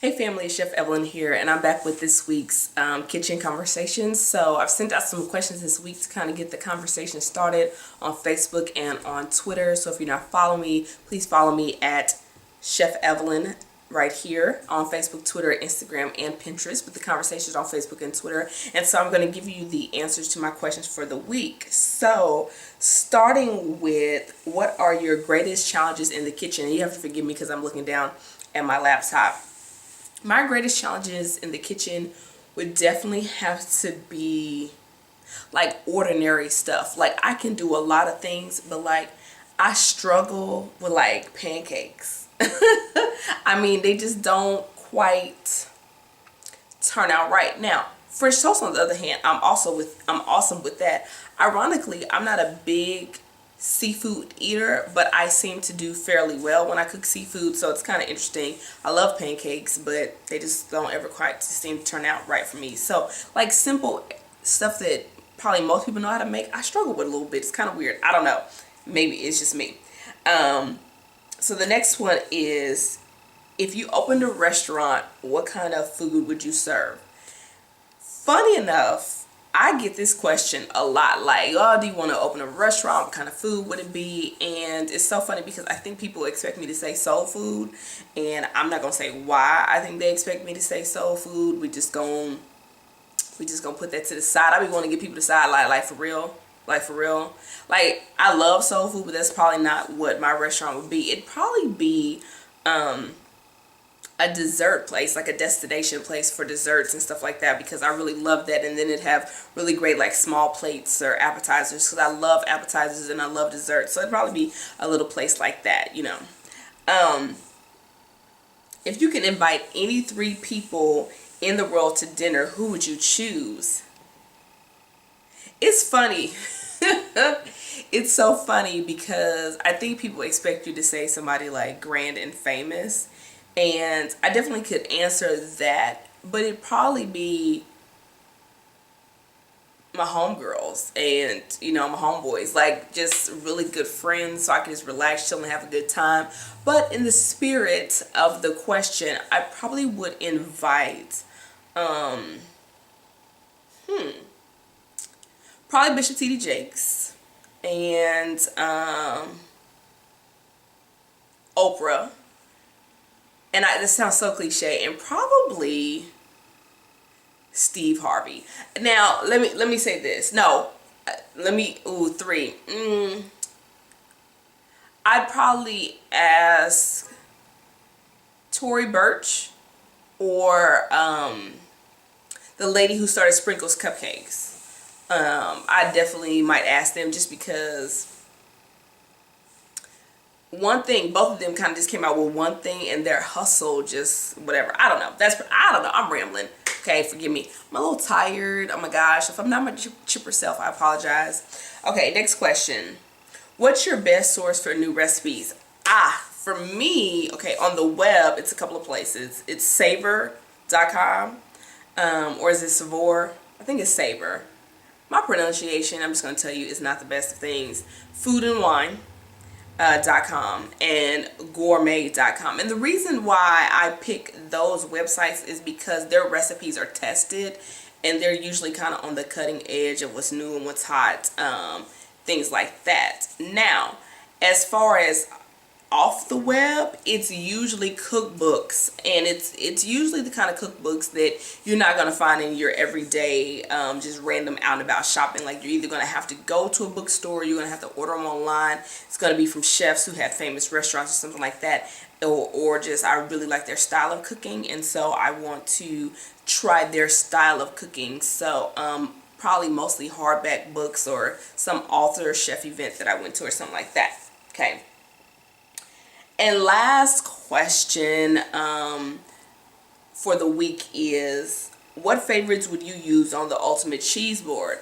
Hey family, Chef Evelyn here, and I'm back with this week's kitchen conversations. So I've sent out some questions this week to kind of get the conversation started on Facebook and on Twitter. So if you're not following me, please follow me at Chef Evelyn right here on Facebook, Twitter, Instagram, and Pinterest, with the conversations on Facebook and Twitter. And so I'm going to give you the answers to my questions for the week. So starting with, what are your greatest challenges in the kitchen? And you have to forgive me because I'm looking down at my laptop. My greatest challenges in the kitchen would definitely have to be like ordinary stuff. Like I can do a lot of things, but like I struggle with like pancakes. I mean, they just don't quite turn out right. Now, French toast on the other hand, I'm awesome with that. Ironically, I'm not a big seafood eater, but I seem to do fairly well when I cook seafood, so it's kind of interesting. I love pancakes, but they just don't ever quite seem to turn out right for me. So like simple stuff that probably most people know how to make, I struggle with a little bit. It's kind of weird. I don't know. Maybe it's just me. So the next one is, if you opened a restaurant, what kind of food would you serve? Funny enough, I get this question a lot, like, oh, do you want to open a restaurant? What kind of food would it be? And it's so funny because I think people expect me to say soul food, and I'm not gonna say why I think they expect me to say soul food. We just gonna put that to the side. I be wanting to get people to the side, like for real. Like I love soul food, but that's probably not what my restaurant would be. It'd probably be a dessert place, like a destination place for desserts and stuff like that, because I really love that. And then it'd have really great like small plates or appetizers, because I love appetizers and I love desserts. So it'd probably be a little place like that, you know. If you can invite any 3 people in the world to dinner, who would you choose? It's funny. It's so funny because I think people expect you to say somebody like grand and famous, and I definitely could answer that, but it'd probably be my homegirls and, you know, my homeboys, like just really good friends, so I can just relax, chill, and have a good time. But in the spirit of the question, I probably would invite probably Bishop T.D. Jakes and Oprah. And this sounds so cliche, and probably Steve Harvey. Now, let me say this. No, 3. I'd probably ask Tory Burch or the lady who started Sprinkles Cupcakes. I definitely might ask them, just because one thing, both of them kind of just came out with one thing, and their hustle just whatever. I don't know. I'm rambling. Okay, forgive me. I'm a little tired. Oh my gosh. If I'm not my chipper self, I apologize. Okay, next question. What's your best source for new recipes? For me, okay, on the web, it's a couple of places. It's savor.com, or is it Savor? I think it's Savor. My pronunciation, I'm just going to tell you, is not the best of things. Food and Wine. .com and gourmet.com. And the reason why I pick those websites is because their recipes are tested, and they're usually kind of on the cutting edge of what's new and what's hot, things like that. Now, as far as off the web, it's usually cookbooks, and it's usually the kind of cookbooks that you're not going to find in your everyday just random out and about shopping. Like, you're either going to have to go to a bookstore, or you're going to have to order them online. It's going to be from chefs who had famous restaurants or something like that, or just I really like their style of cooking, and so I want to try their style of cooking. So probably mostly hardback books or some author chef event that I went to or something like that. Okay. And last question for the week is, what favorites would you use on the ultimate cheese board?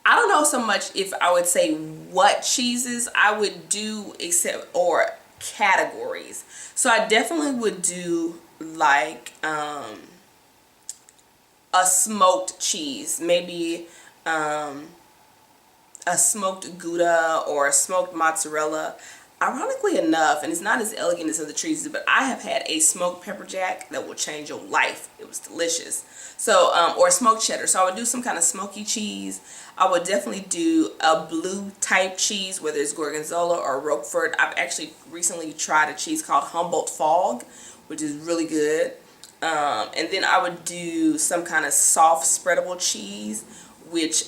I don't know so much if I would say what cheeses I would do, or categories. So I definitely would do like a smoked cheese, maybe a smoked Gouda or a smoked mozzarella. ironically enough, and it's not as elegant as other cheeses, but I have had a smoked pepper jack that will change your life. It was delicious. So, or smoked cheddar. So I would do some kind of smoky cheese. I would definitely do a blue type cheese, whether it's gorgonzola or Roquefort. I've actually recently tried a cheese called Humboldt Fog, which is really good. And then I would do some kind of soft spreadable cheese, which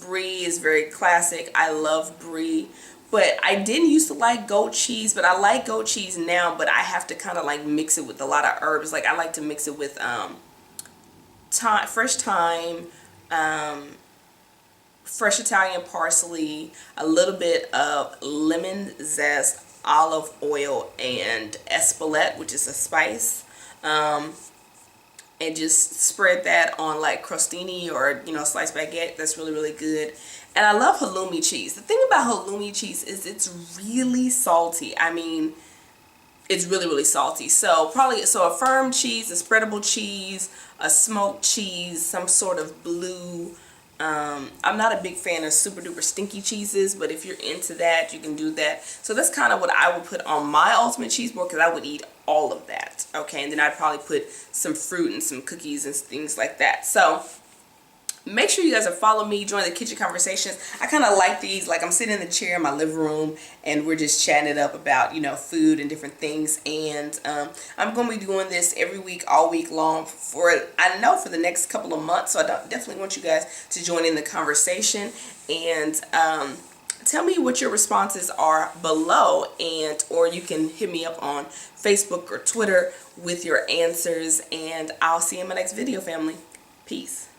brie is very classic. I love brie. But I didn't used to like goat cheese, but I like goat cheese now, but I have to kind of like mix it with a lot of herbs. Like I like to mix it with fresh thyme, fresh Italian parsley, a little bit of lemon zest, olive oil, and espelette, which is a spice. And just spread that on like crostini or, you know, sliced baguette. That's really, really good. And I love halloumi cheese. The thing about halloumi cheese is it's really salty. I mean, it's really, really salty. So a firm cheese, a spreadable cheese, a smoked cheese, some sort of blue. I'm not a big fan of super duper stinky cheeses, but if you're into that, you can do that. So that's kind of what I would put on my ultimate cheese board, because I would eat all of that. Okay, and then I'd probably put some fruit and some cookies and things like that. So make sure you guys are following me, join the kitchen conversations. I kind of like these, like I'm sitting in the chair in my living room and we're just chatting it up about, you know, food and different things. And I'm going to be doing this every week, all week long for, I know, for the next couple of months. So I definitely want you guys to join in the conversation and tell me what your responses are below, and or you can hit me up on Facebook or Twitter with your answers, and I'll see you in my next video, family. Peace.